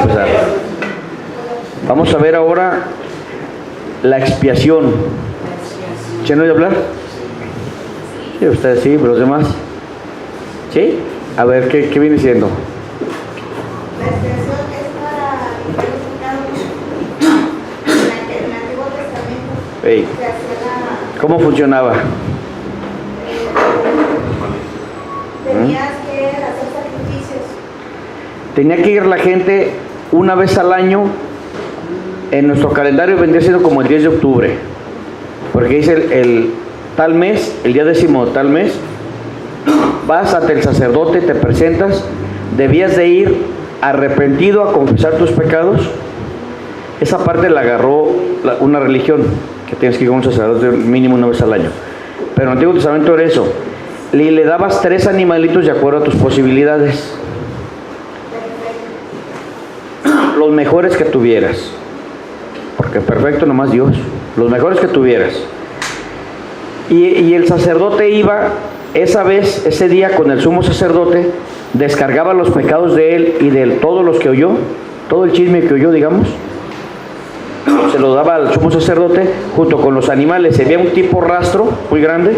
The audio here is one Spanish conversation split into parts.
empezar. Vamos a ver ahora la expiación. ¿Se no oye hablar? Sí, ustedes sí, pero los demás. ¿Sí? A ver, ¿qué viene siendo? La expiación es para limpiar los pecados. En el Antiguo Testamento Hey, se hacía ¿cómo funcionaba? tenías que hacer sacrificios. Tenía que ir la gente una vez al año. En nuestro calendario vendría siendo como el 10 de octubre, porque dice el tal mes, el día 10º de tal mes, vas ante el sacerdote, te presentas, debías de ir arrepentido a confesar tus pecados. Esa parte la agarró una religión, que tienes que ir con un sacerdote mínimo una vez al año. Pero en el Antiguo Testamento era eso. Le dabas 3 animalitos de acuerdo a tus posibilidades, los mejores que tuvieras, porque perfecto nomás Dios, los mejores que tuvieras. Y el sacerdote iba esa vez, ese día, con el sumo sacerdote, descargaba los pecados de él y de todos los que oyó, todo el chisme que oyó, digamos, se lo daba al sumo sacerdote junto con los animales. Se veía un tipo rastro muy grande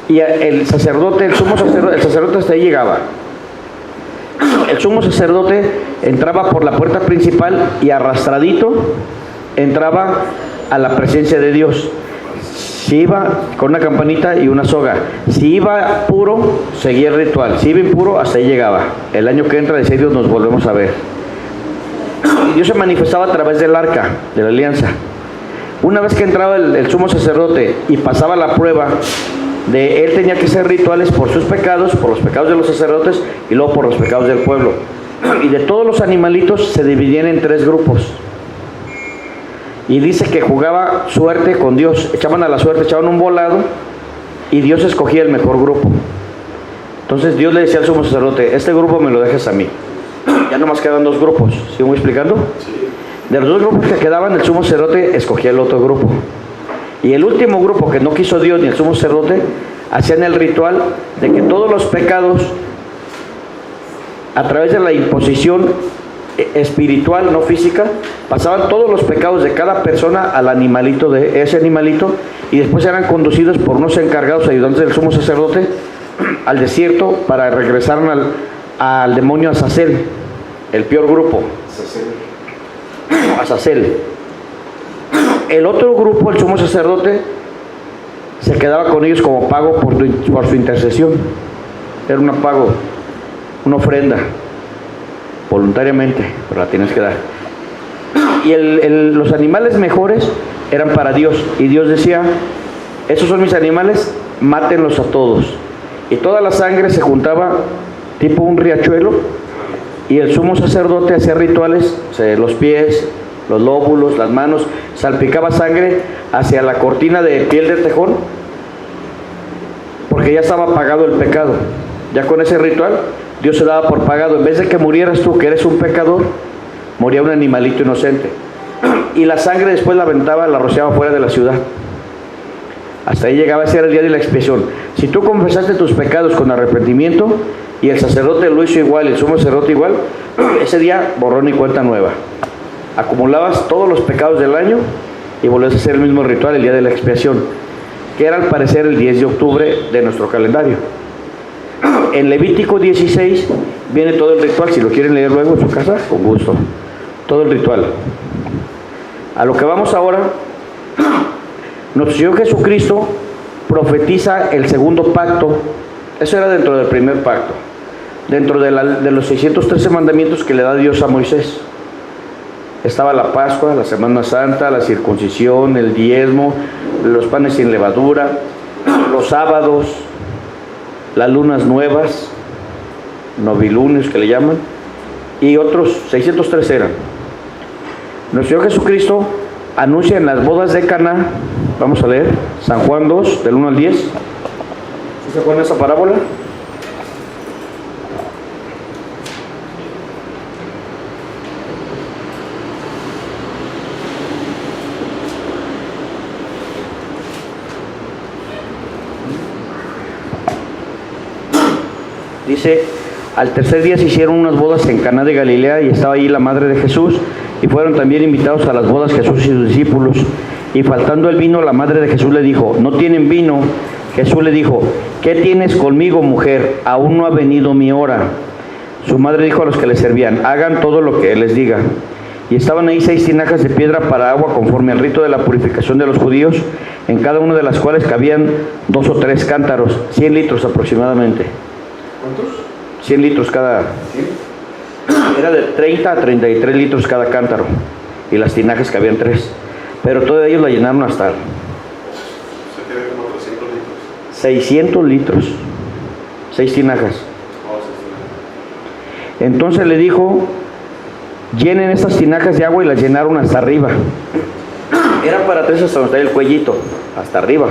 y el sacerdote, el sacerdote hasta ahí llegaba. El sumo sacerdote entraba por la puerta principal y arrastradito entraba a la presencia de Dios. Si iba con una campanita y una soga, si iba puro, seguía el ritual. Si iba impuro, hasta ahí llegaba. El año que entra, decía Dios, nos volvemos a ver. Dios se manifestaba a través del arca de la alianza. Una vez que entraba el sumo sacerdote y pasaba la prueba de él, tenía que hacer rituales por sus pecados, por los pecados de los sacerdotes y luego por los pecados del pueblo. Y de todos los animalitos se dividían en 3 grupos. Y dice que jugaba suerte con Dios. Echaban a la suerte, echaban un volado y Dios escogía el mejor grupo. Entonces Dios le decía al sumo sacerdote, este grupo me lo dejas a mí. Ya nomás quedan 2 grupos. ¿Sigo explicando? De los 2 grupos que quedaban, el sumo sacerdote escogía el otro grupo. Y el último grupo que no quiso Dios ni el sumo sacerdote, hacían el ritual de que todos los pecados, a través de la imposición espiritual, no física, pasaban todos los pecados de cada persona al animalito, de ese animalito, y después eran conducidos por unos encargados, ayudantes del sumo sacerdote, al desierto para regresar al demonio Azazel, el peor grupo. Azazel. El otro grupo, el sumo sacerdote, se quedaba con ellos como pago por su intercesión. Era un pago, una ofrenda, voluntariamente, pero la tienes que dar. Y los animales mejores eran para Dios. Y Dios decía, esos son mis animales, mátenlos a todos. Y toda la sangre se juntaba tipo un riachuelo, y el sumo sacerdote hacía rituales, los pies, los lóbulos, las manos, salpicaba sangre hacia la cortina de piel de tejón, porque ya estaba pagado el pecado. Ya con ese ritual Dios se daba por pagado. En vez de que murieras tú, que eres un pecador, moría un animalito inocente. Y la sangre después la aventaba, la rociaba fuera de la ciudad. Hasta ahí llegaba. Ese era el día de la expiación. Si tú confesaste tus pecados con arrepentimiento y el sacerdote lo hizo igual, el sumo sacerdote igual, ese día borrón y cuenta nueva. Acumulabas todos los pecados del año y volvías a hacer el mismo ritual el día de la expiación, que era al parecer el 10 de octubre de nuestro calendario. En Levítico 16 viene todo el ritual. Si lo quieren leer luego en su casa, con gusto. Todo el ritual. A lo que vamos ahora, nuestro Señor Jesucristo profetiza el segundo pacto. Eso era dentro del primer pacto, dentro de los 613 mandamientos que le da Dios a Moisés. Estaba la Pascua, la Semana Santa, la circuncisión, el diezmo, los panes sin levadura, los sábados, las lunas nuevas, novilunes que le llaman, y otros 603 eran. Nuestro Señor Jesucristo anuncia en las bodas de Caná. Vamos a leer San Juan 2, del 1 al 10. ¿Sí se acuerdan de esa parábola? Dice, Al tercer día se hicieron unas bodas en Caná de Galilea y estaba allí la madre de Jesús, y fueron también invitados a las bodas Jesús y sus discípulos. Y faltando el vino, la madre de Jesús le dijo: no tienen vino. Jesús le dijo: ¿qué tienes conmigo, mujer? Aún no ha venido mi hora. Su madre dijo a los que le servían: hagan todo lo que él les diga. Y estaban ahí 6 tinajas de piedra para agua, conforme al rito de la purificación de los judíos, en cada una de las cuales cabían 2 o 3 cántaros, 100 litros aproximadamente. ¿Cuántos? 100 litros cada. Era de 30 a 33 litros cada cántaro, y las tinajas cabían 3. Pero todos ellos la llenaron hasta Se tiene como 300 litros. 600 litros, 6 tinajas. Oh, sí, Entonces le dijo: llenen estas tinajas de agua, y las llenaron hasta arriba. Era para 3 hasta donde está el cuellito, hasta arriba.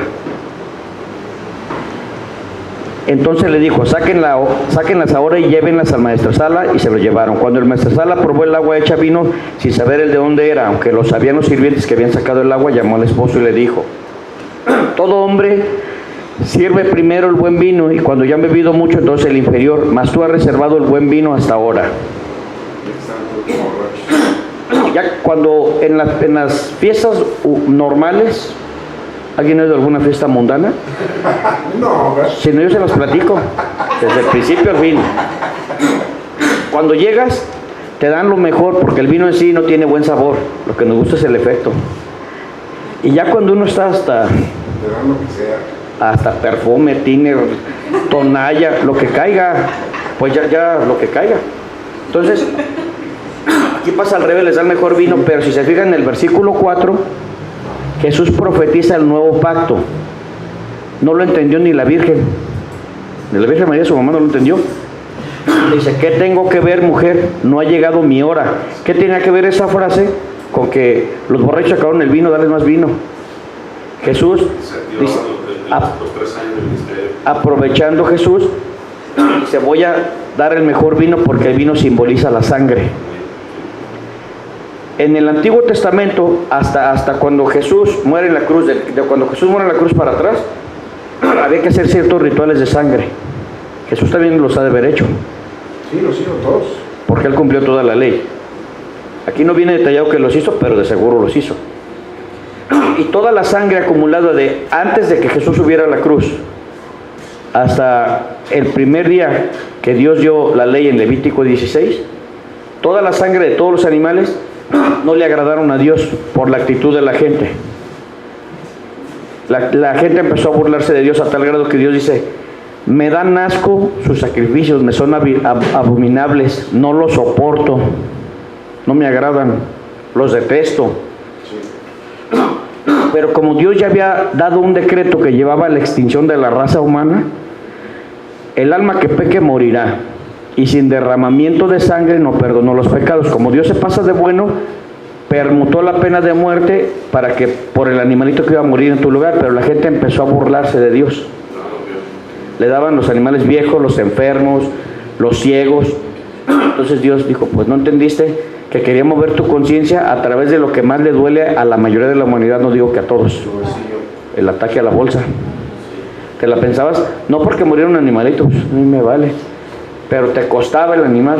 Entonces le dijo: sáquenlas ahora y llévenlas al maestresala, y se lo llevaron. Cuando el maestresala probó el agua hecha vino, sin saber el de dónde era, aunque lo sabían los sirvientes que habían sacado el agua, llamó al esposo y le dijo: todo hombre sirve primero el buen vino, y cuando ya han bebido mucho, entonces el inferior, mas tú has reservado el buen vino hasta ahora. Ya cuando en las fiestas normales, ¿alguien ha ido a alguna fiesta mundana? No, ¿verdad? Si no, yo se los platico, desde el principio al fin. Cuando llegas, te dan lo mejor, porque el vino en sí no tiene buen sabor, lo que nos gusta es el efecto. Y ya cuando uno está hasta Te dan lo que sea. hasta perfume, tiner, tonalla, lo que caiga, pues ya lo que caiga. Entonces, aquí pasa al revés, les da el mejor vino, pero si se fijan en el versículo 4, Jesús profetiza el nuevo pacto. No lo entendió ni la Virgen. Ni la Virgen María, su mamá, no lo entendió. Dice: ¿qué tengo que ver, mujer? No ha llegado mi hora. ¿Qué tenía que ver esa frase con que los borrachos sacaron el vino, darles más vino? Jesús Se dio dice, los 3 años del ministerio. aprovechando Jesús, dice: voy a dar el mejor vino, porque el vino simboliza la sangre. En el Antiguo Testamento, hasta cuando Jesús muere en la cruz, de cuando Jesús muere en la cruz para atrás, había que hacer ciertos rituales de sangre. Jesús también los ha de haber hecho, Sí, los hijos todos. porque Él cumplió toda la ley. Aquí no viene detallado que los hizo, pero de seguro los hizo. Y toda la sangre acumulada de antes de que Jesús subiera a la cruz, hasta el primer día que Dios dio la ley en Levítico 16, toda la sangre de todos los animales no le agradaron a Dios por la actitud de la gente. La gente empezó a burlarse de Dios a tal grado que Dios dice: me dan asco sus sacrificios, me son abominables, no los soporto, no me agradan, los detesto. Pero como Dios ya había dado un decreto que llevaba a la extinción de la raza humana, el alma que peque morirá, y sin derramamiento de sangre no perdonó los pecados. Como Dios se pasa de bueno, permutó la pena de muerte para que por el animalito que iba a morir en tu lugar, pero la gente empezó a burlarse de Dios. Le daban los animales viejos, los enfermos, los ciegos. Entonces Dios dijo: pues no entendiste que quería mover tu conciencia a través de lo que más le duele a la mayoría de la humanidad, no digo que a todos, el ataque a la bolsa. ¿Te la pensabas? No porque muriera un animalito, pues a mí me vale, pero te costaba el animal.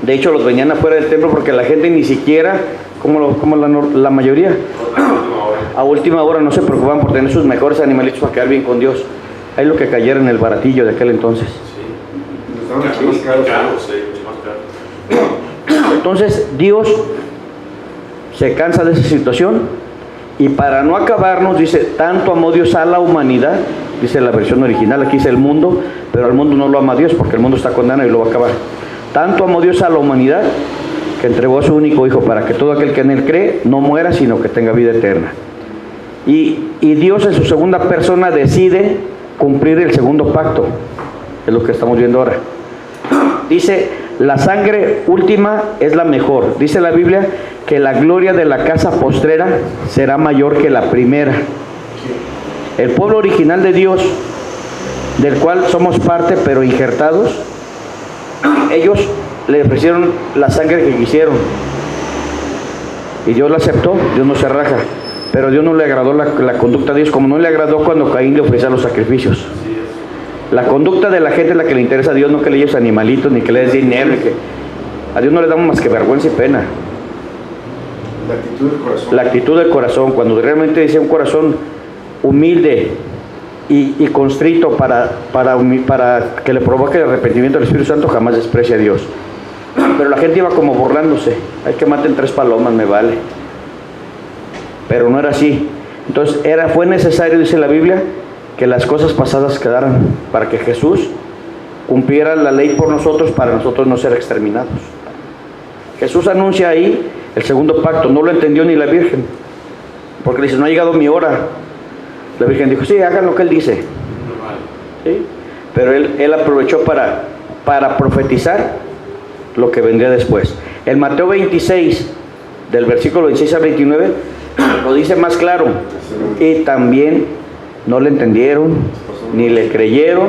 De hecho, los venían afuera del templo porque la gente ni siquiera, como la mayoría, a última hora no se preocupaban por tener sus mejores animalitos para quedar bien con Dios. Ahí lo que cayera en el baratillo de aquel entonces. Sí. Más caros, más caros. Entonces Dios se cansa de esa situación, y para no acabarnos dice: tanto amó Dios a la humanidad, dice la versión original, aquí dice el mundo, pero al mundo no lo ama Dios porque el mundo está condenado y lo va a acabar. Tanto amó Dios a la humanidad que entregó a su único hijo, para que todo aquel que en él cree no muera, sino que tenga vida eterna. Y Dios en su segunda persona decide cumplir el segundo pacto, es lo que estamos viendo ahora. Dice: la sangre última es la mejor. Dice la Biblia que la gloria de la casa postrera será mayor que la primera. El pueblo original de Dios, del cual somos parte pero injertados, ellos le ofrecieron la sangre que quisieron y Dios la aceptó. Dios no se raja, pero Dios no le agradó la conducta de Dios, como no le agradó cuando Caín le ofrecía los sacrificios. La conducta de la gente es la que le interesa a Dios, no que le lleves animalitos, ni que le des dinero, ni que... A Dios no le damos más que vergüenza y pena. La actitud del corazón. La actitud del corazón, cuando realmente dice un corazón humilde y constrito para que le provoque el arrepentimiento del Espíritu Santo, jamás desprecia a Dios. Pero la gente iba como burlándose. Hay que maten 3 palomas, me vale. Pero no era así. Entonces fue necesario, dice la Biblia, que las cosas pasadas quedaran para que Jesús cumpliera la ley por nosotros, para nosotros no ser exterminados. Jesús anuncia ahí el segundo pacto. No lo entendió ni la Virgen, porque dice, no ha llegado mi hora. La Virgen dijo, sí, hagan lo que Él dice. ¿Sí? Pero él aprovechó para profetizar lo que vendría después. En Mateo 26, del versículo 26 al 29, lo dice más claro. Y también no le entendieron, ni le creyeron.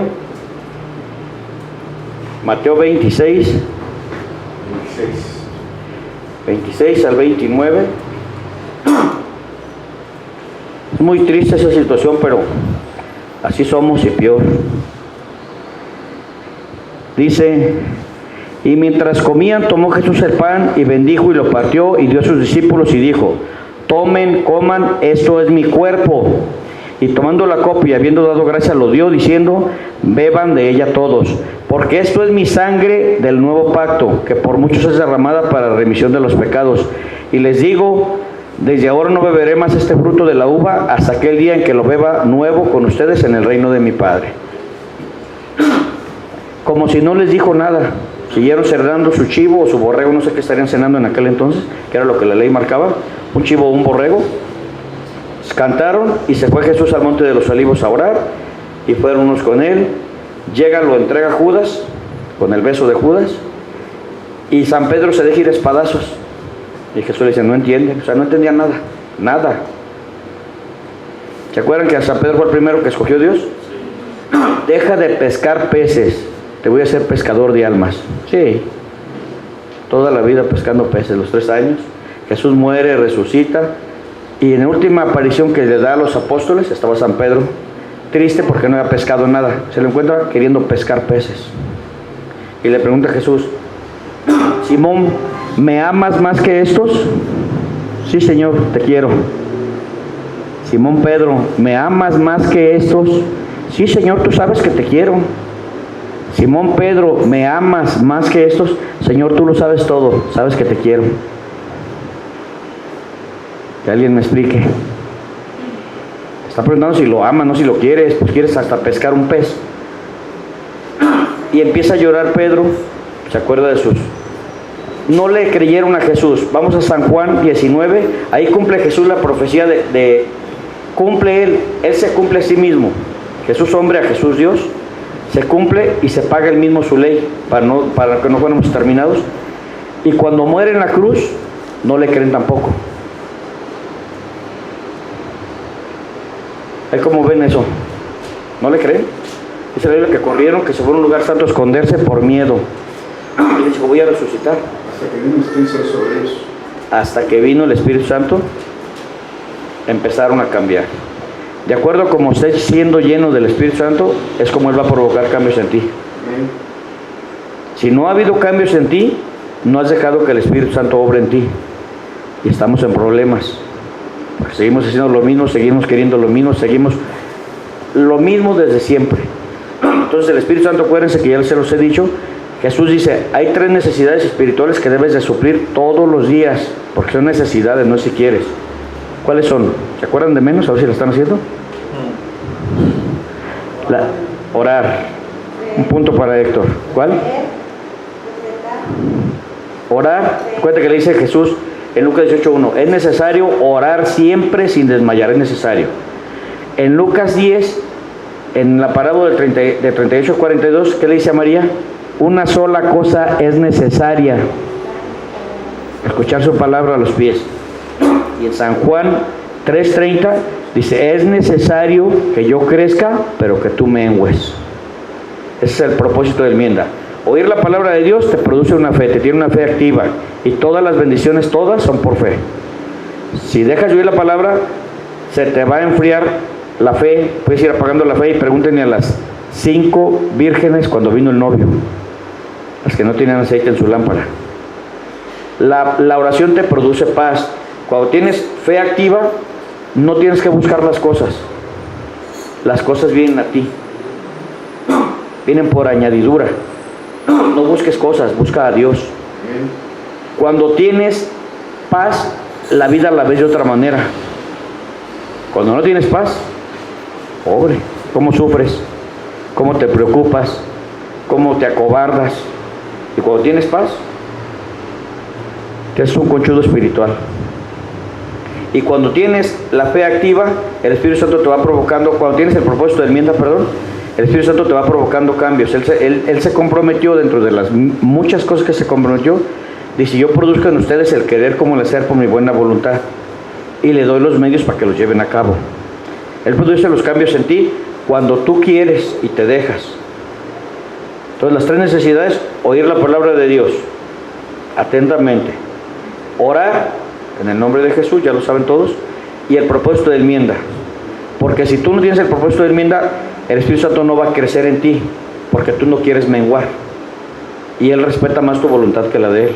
Mateo 26 al 29. Es muy triste esa situación, pero así somos y peor. Dice, y mientras comían, tomó Jesús el pan y bendijo y lo partió y dio a sus discípulos y dijo, tomen, coman, esto es mi cuerpo. Y tomando la copa y habiendo dado gracias, lo dio, diciendo, beban de ella todos, porque esto es mi sangre del nuevo pacto, que por muchos es derramada para la remisión de los pecados. Y les digo, desde ahora no beberé más este fruto de la uva hasta aquel día en que lo beba nuevo con ustedes en el reino de mi Padre. Como si no les dijo nada. Siguieron cerrando su chivo o su borrego, no sé qué estarían cenando en aquel entonces, que era lo que la ley marcaba, un chivo o un borrego. Cantaron y se fue Jesús al monte de los Olivos a orar, y fueron unos con él. Llega, lo entrega Judas, con el beso de Judas, y San Pedro se deja ir a espadazos. Y Jesús le dice, no entiende, o sea, no entendía nada. ¿Se acuerdan que a San Pedro fue el primero que escogió Dios? Deja de pescar peces, te voy a hacer pescador de almas. Sí, toda la vida pescando peces, los 3 años. Jesús muere, resucita, y en la última aparición que le da a los apóstoles, estaba San Pedro, triste porque no había pescado nada. Se lo encuentra queriendo pescar peces. Y le pregunta a Jesús, Simón, ¿me amas más que estos? Sí, Señor, te quiero. Simón Pedro, ¿me amas más que estos? Sí, Señor, tú sabes que te quiero. Simón Pedro, ¿me amas más que estos? Señor, tú lo sabes todo, sabes que te quiero. Que alguien me explique. Está preguntando si lo ama, no si lo quieres, pues quieres hasta pescar un pez. Y empieza a llorar Pedro, se acuerda de sus... No le creyeron a Jesús. Vamos a San Juan 19, ahí cumple Jesús la profecía cumple él se cumple a sí mismo. Jesús hombre a Jesús Dios, se cumple y se paga él mismo su ley para que no fuéramos exterminados. Y cuando muere en la cruz, no le creen tampoco. ¿Cómo ven eso? ¿No le creen? Dice la Biblia que corrieron, que se fueron a un lugar santo a esconderse por miedo. Y le dijo, voy a resucitar. Hasta que vino el Espíritu Santo sobre ellos. Hasta que vino el Espíritu Santo, empezaron a cambiar. De acuerdo a como estés siendo lleno del Espíritu Santo, es como Él va a provocar cambios en ti. Amén. Si no ha habido cambios en ti, no has dejado que el Espíritu Santo obre en ti. Y estamos en problemas. Porque seguimos haciendo lo mismo, seguimos queriendo lo mismo, seguimos lo mismo desde siempre. Entonces el Espíritu Santo, acuérdense que ya se los he dicho, Jesús dice, hay 3 necesidades espirituales que debes de suplir todos los días, porque son necesidades, no es si quieres. ¿Cuáles son? ¿Se acuerdan de menos? A ver si lo están haciendo. Orar. Un punto para Héctor. ¿Cuál? Orar. Acuérdate que le dice Jesús en Lucas 18:1, es necesario orar siempre sin desmayar, es necesario. En Lucas 10, en la parábola de 38 a 42, ¿qué le dice a María? Una sola cosa es necesaria, escuchar su palabra a los pies. Y en San Juan 3:30 dice, es necesario que yo crezca, pero que tú mengues. Ese es el propósito de la enmienda. Oír la palabra de Dios te produce una fe, te tiene una fe activa, y todas las bendiciones, todas son por fe. Si dejas de oír la palabra, se te va a enfriar la fe. Puedes ir apagando la fe, y pregúntenle a las 5 vírgenes cuando vino el novio, las que no tenían aceite en su lámpara. La oración te produce paz. Cuando tienes fe activa, no tienes que buscar las cosas vienen a ti, vienen por añadidura. No busques cosas, busca a Dios. Cuando tienes paz, la vida la ves de otra manera. Cuando no tienes paz, pobre, ¿cómo sufres? ¿Cómo te preocupas? ¿Cómo te acobardas? Y cuando tienes paz, es un conchudo espiritual. Y cuando tienes la fe activa, el Espíritu Santo te va provocando, cuando tienes el propósito de enmienda, el Espíritu Santo te va provocando cambios. Él se comprometió, dentro de las muchas cosas que se comprometió, dice: yo produzco en ustedes el querer como el hacer por mi buena voluntad, y le doy los medios para que los lleven a cabo. Él produce los cambios en ti cuando tú quieres y te dejas. Entonces, las 3 necesidades: oír la palabra de Dios atentamente, orar en el nombre de Jesús, ya lo saben todos, y el propósito de enmienda. Porque si tú no tienes el propósito de enmienda, el Espíritu Santo no va a crecer en ti, porque tú no quieres menguar, y Él respeta más tu voluntad que la de Él.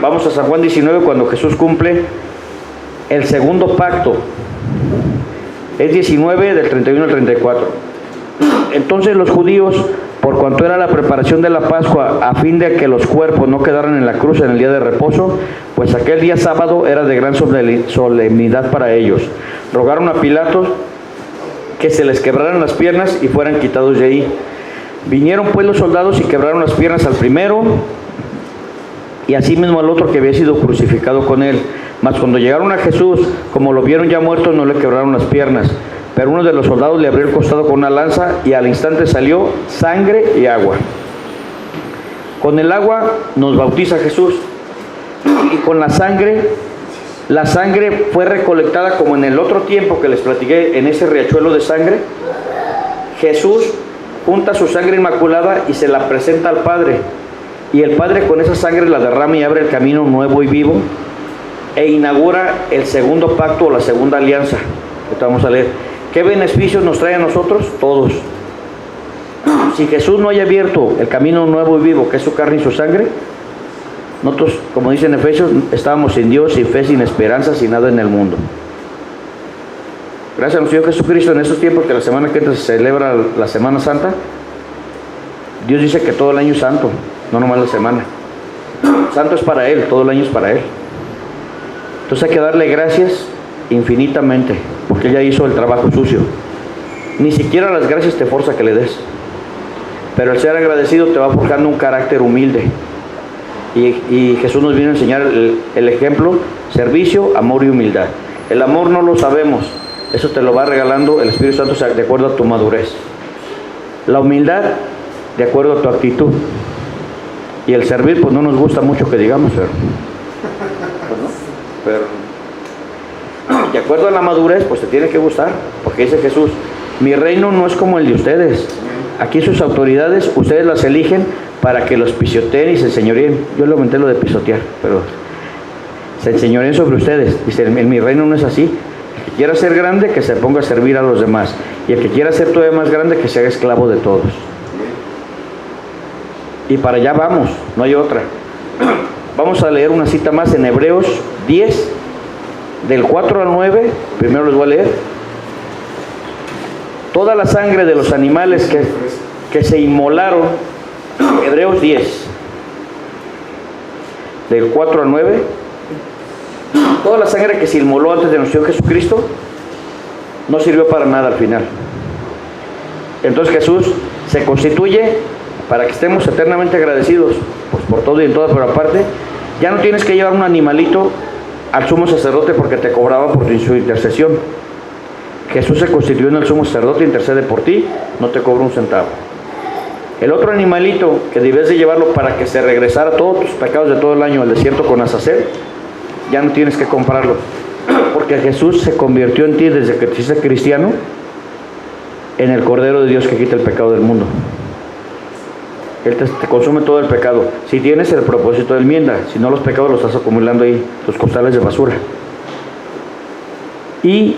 Vamos a San Juan 19, cuando Jesús cumple el segundo pacto. Es 19, del 31 al 34. Entonces los judíos, por cuanto era la preparación de la Pascua, a fin de que los cuerpos no quedaran en la cruz en el día de reposo, pues aquel día sábado era de gran solemnidad para ellos, rogaron a Pilato que se les quebraran las piernas y fueran quitados de ahí. Vinieron pues los soldados y quebraron las piernas al primero, y asimismo al otro que había sido crucificado con él. Mas cuando llegaron a Jesús, como lo vieron ya muerto, no le quebraron las piernas. Pero uno de los soldados le abrió el costado con una lanza, y al instante salió sangre y agua. Con el agua nos bautiza Jesús, y con la sangre fue recolectada, como en el otro tiempo que les platiqué, en ese riachuelo de sangre. Jesús junta su sangre inmaculada y se la presenta al Padre, y el Padre con esa sangre la derrama y abre el camino nuevo y vivo, e inaugura el segundo pacto o la segunda alianza. Esto vamos a leer. ¿Qué beneficios nos trae a nosotros? Todos. Si Jesús no haya abierto el camino nuevo y vivo, que es su carne y su sangre, nosotros, como dice en Efesios, estábamos sin Dios, sin fe, sin esperanza, sin nada en el mundo. Gracias a nuestro Señor Jesucristo, en estos tiempos que la semana que entra se celebra la Semana Santa, Dios dice que todo el año es santo, no nomás la semana. Santo es para Él, todo el año es para Él. Entonces hay que darle gracias infinitamente, porque Él ya hizo el trabajo sucio. Ni siquiera las gracias te forza que le des, pero el ser agradecido te va forjando un carácter humilde. Y Jesús nos vino a enseñar el ejemplo: servicio, amor y humildad. El amor no lo sabemos, eso te lo va regalando el Espíritu Santo de acuerdo a tu madurez. La humildad de acuerdo a tu actitud. Y el servir, pues no nos gusta mucho que digamos, pero de acuerdo a la madurez, pues te tiene que gustar, porque dice Jesús: mi reino no es como el de ustedes. Aquí sus autoridades, ustedes las eligen para que los pisoteen y se enseñoreen. Yo le aumenté lo de pisotear, pero se enseñoreen sobre ustedes. Dice: en mi reino no es así. El que quiera ser grande, que se ponga a servir a los demás, y el que quiera ser todavía más grande, que se haga esclavo de todos. Y para allá vamos, no hay otra. Vamos a leer una cita más en Hebreos 10, del 4 al 9. Primero les voy a leer. Toda la sangre de los animales que se inmolaron, Hebreos 10, del 4 al 9, toda la sangre que se inmoló antes de nuestro Señor Jesucristo no sirvió para nada al final. Entonces Jesús se constituye para que estemos eternamente agradecidos, pues por todo y en todo, pero aparte, ya no tienes que llevar un animalito al sumo sacerdote porque te cobraba por su intercesión. Jesús se constituyó en el sumo sacerdote, intercede por ti, no te cobra un centavo. El otro animalito que debes de llevarlo para que se regresara todos tus pecados de todo el año al desierto con Azazel, ya no tienes que comprarlo, porque Jesús se convirtió en ti desde que te hiciste cristiano en el Cordero de Dios que quita el pecado del mundo. Él te consume todo el pecado. Si tienes el propósito de enmienda, si no, los pecados los estás acumulando ahí, tus costales de basura. Y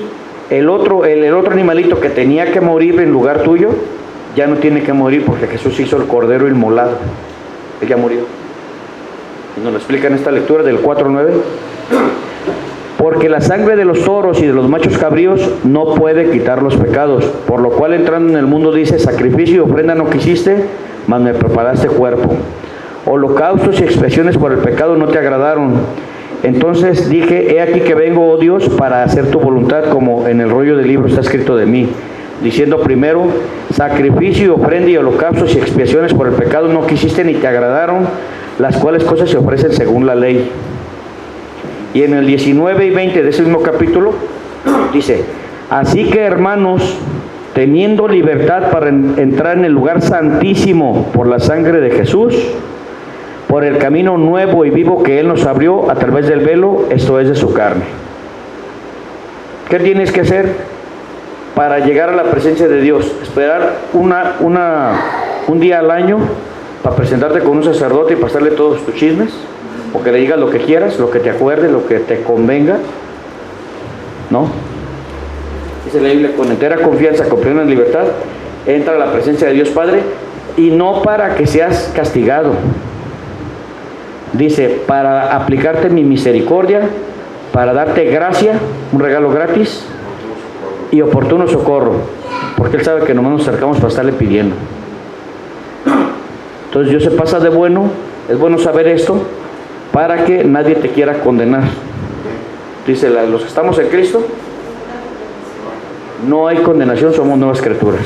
el otro animalito que tenía que morir en lugar tuyo, ya no tiene que morir porque Jesús hizo el cordero inmolado. Él ya murió. Y nos lo explica en esta lectura del 4:9. Porque la sangre de los toros y de los machos cabríos no puede quitar los pecados, por lo cual entrando en el mundo dice, sacrificio y ofrenda no quisiste, mas me preparaste cuerpo. Holocaustos y expiaciones por el pecado no te agradaron. Entonces dije, he aquí que vengo, oh Dios, para hacer tu voluntad, como en el rollo del libro está escrito de mí. Diciendo primero, sacrificio y ofrenda y holocaustos y expiaciones por el pecado no quisiste ni te agradaron, las cuales cosas se ofrecen según la ley. Y en el 19 y 20 de ese mismo capítulo, dice, así que hermanos, teniendo libertad para entrar en el lugar santísimo por la sangre de Jesús, por el camino nuevo y vivo que Él nos abrió a través del velo, esto es de su carne. ¿Qué tienes que hacer para llegar a la presencia de Dios? Esperar un día al año para presentarte con un sacerdote y pasarle todos tus chismes, o que le digas lo que quieras, lo que te acuerdes, lo que te convenga. No. Dice la Biblia, con entera confianza, con plena libertad, entra a la presencia de Dios Padre, y no para que seas castigado. Dice, para aplicarte mi misericordia, para darte gracia, un regalo gratis, y oportuno socorro, porque Él sabe que nomás nos acercamos para estarle pidiendo. Entonces Dios se pasa de bueno, es bueno saber esto, para que nadie te quiera condenar. Dice, los que estamos en Cristo, no hay condenación, somos nuevas criaturas.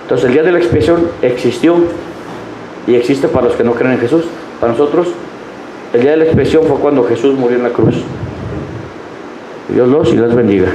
Entonces el día de la expiación existió y existe para los que no creen en Jesús. Para nosotros, el día de la expiación fue cuando Jesús murió en la cruz. Dios los y las bendiga.